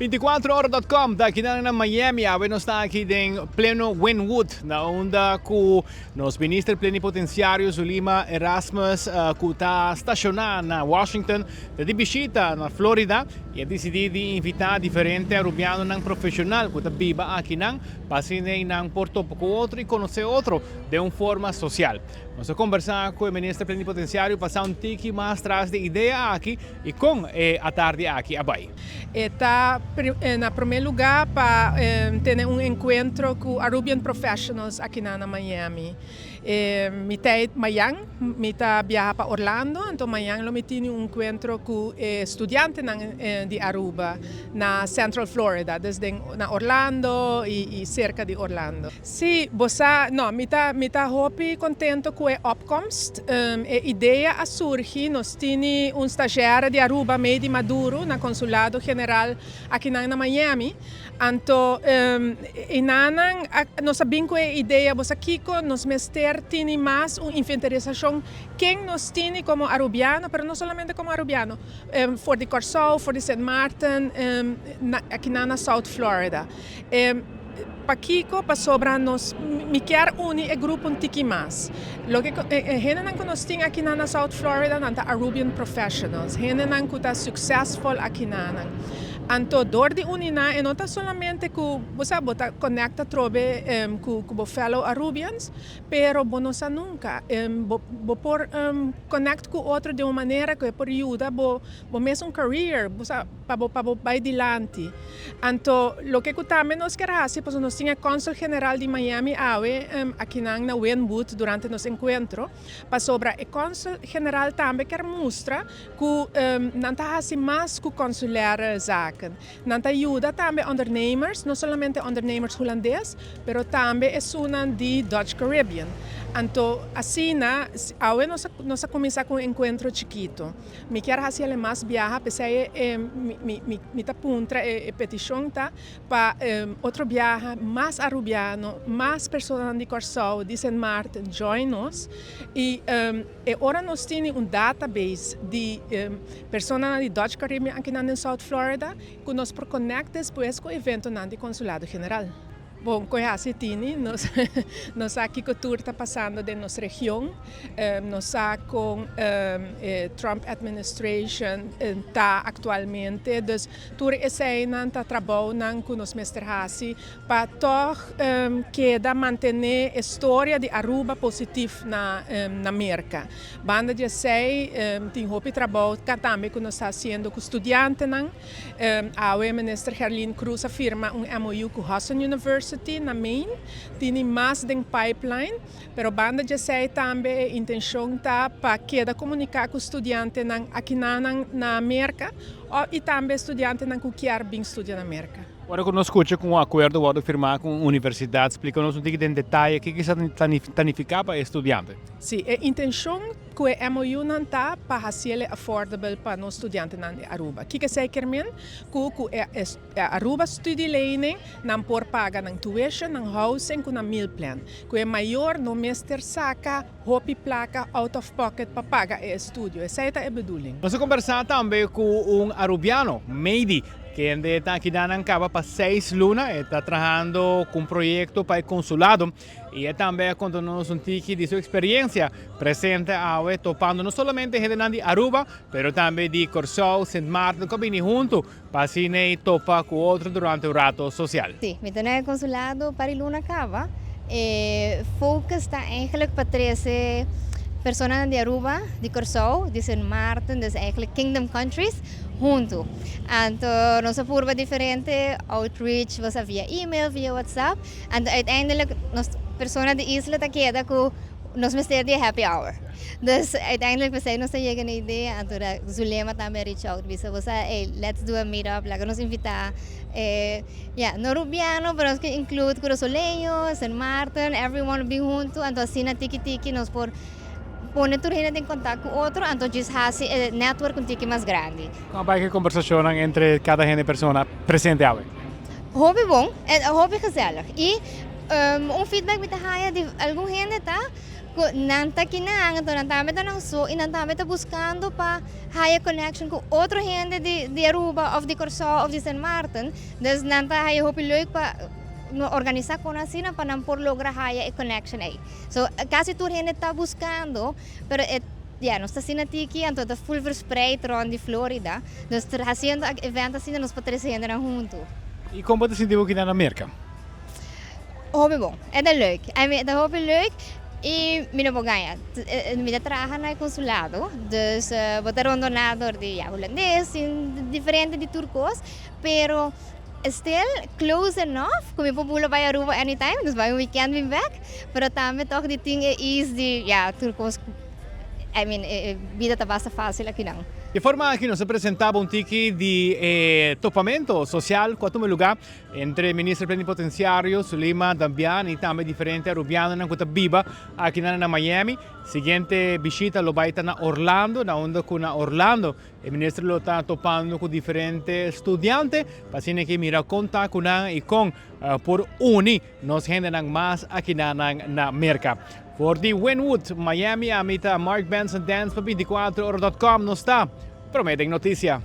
24horas.com, daqui na Miami, nós está aqui em pleno Wynwood, na onda com nos ministros plenipotenciários Lima Erasmus, que está estacionado na Washington, de visita na Florida, e decidido invitar diferente arubiano não profissional que está viva aqui não, passine não porto com outro e conhecer outro de uma forma social. Nós vamos conversar com o ministro plenipotenciário, passar um tique mais atrás de ideia aqui e com a tarde aqui abaixo. Está em primeiro lugar para ter um encontro com Arubian Professionals aqui na Miami. Mitad Miami, mitad viaja para Orlando, então Miami lo tiene um encontro com estudiantes de Aruba na Central Florida, desde na Orlando e cerca de Orlando. Sim, você não, mitad hopi contento com a opkomst. A ideia surge, nós temos um estagiário de Aruba, meio maduro, na consulado general aqui na Miami. Então, nós sabemos que a ideia, você Kiko, nos mester tiene mais uma inventarização quem nós tem como arubiano, mas não somente como arubiano, for de Corso, for de St. Martin, aqui na South Florida. Para Kiko, para sobra, nós me quer unir o grupo um tiki mais. Lo que gente que nós temos aqui na South Florida, nanta Arubian Professionals, gente que está successful aqui na. Então, dor de unina e não está somente que você conecta trobe com fellow Arubians, pero você nunca por conecta com outro de uma maneira que por ajuda mesmo um career para vai adiante. Então, o que também nós queremos fazer, porque nós tínhamos o Consul General de Miami aqui na Wynwood durante nosso encontro, para sobre o Consul General também quer mostrar que não está assim mais que consular zaken. Nanta ajuda também ondernemers, não somente ondernemers holandês, mas também é uma de Dutch Caribbean. Então, assim, nós começamos com um encontro chiquito. Me quero fazer mais viajar, porque me apunta a petição para outro viaje mais arubiano, mais pessoas de Corso, de St. Martin, join us. E agora nós temos um database de pessoas de Dutch Caribbean aqui na South Florida, que nós conectamos depois com o evento de Consulado General. Bom, conhece Tini, nós aqui que o tour está passando de nossa região, nós com Trump administration está atualmente, então tour esse está trabalhando com os mestres para queda manter a história de Aruba positiva na América. Banda de sei tem hopi trabalho também que nós está fazendo com estudantes, a ministra Herlin Cruz afirma MOU com Hudson University na Maine, tem mais de pipeline, pero banda de sei também a intenção tá para queda comunicar com estudantes aqui na América e também estudantes que querem estudar na América. Agora que nós escutamos com um acordo que firmar com a universidade, explica-nos um pouquinho em detalhe o que está planificado para estudantes. Sim, a intenção que o MOU não está para fazer affordable para os estudantes de Aruba. O que é que que Aruba Study Learning não pode pagar na tuition, na housing, na meal plan. Que é maior, no mestre saca, hopi placa, out of pocket para pagar o estudo. Essa é a bedoeling. Nós conversamos também com um arubiano, Meidi, que está aqui na Cava para 6 lunas, está trabalhando com um projeto para o consulado e também contando-nos um tique de sua experiência presente topando não somente gente de Aruba, mas também de Corso, St. Martin, que vêm junto para assim topar com outro durante o rato social. Sim, me tornei no consulado para Luna Cava. Foco está eigenlijk para 13 personas de Aruba, de Corso, de St. Martin, dus eigenlijk Kingdom Countries, junto. Então, nossa curva diferente, outreach, você via e-mail, via WhatsApp, e uiteindelijk, nossa pessoa de isla está queda com nos mestre de happy hour. Dus uiteindelijk we zijn ons eigen idee en toen Zulema também reach out bisa você let's do a meetup laga nos invitar no Rubiano pero que include Curo Soleil, St. Martin, everyone be junto então assim na tiki nos por pone tu gente em contato com outro então just hace network um tiki mais grande. Como é que conversação entre cada gente pessoa presente aí? Hobby bom, hobby gezellig e feedback met de haia de algum gente tá Nanta kinang, to nantame ta ng so, inantame ta buscando pa higher connection com outra gente de Aruba, of de Corsao, of de San Martin. Dus nanta higher hopi leuk pa no organizar con así na para por lograr higher connection aí. So, casi toda gente está buscando, pero ja, nós está sendo aqui, então está full verspreid rond de Florida. Dus haciendo eventos assim, nós patrocínio junto. E como te sentiu aqui na América? Hobby bom, é da leuk. É hobby leuk. E minha boganha, minha trabalha no consulado, dus vou ter rondonador de holandês, diferente de turcos, pero still close enough, kung pupulo by Aruba anytime, dus by weekend we back, pero também toch die dingen is die, ja, turcos, I mean, vida tá basta fácil aqui não. De forma que nos apresentava um tiki de topamento social, quatro lugar entre ministro plenipotenciário Sulima Dambian e também diferente arubiano na Kuta Biba aqui na Miami. Seguinte visita lo vai na Orlando, na onda com na Orlando. O ministro lo está topando com diferentes estudiantes, para que mira conta com e com por uni nos generan mais aqui na América. Voor die Wynwood, Miami, amita Mark Benson Dance, 24horas.com, no está. Prometem notícia.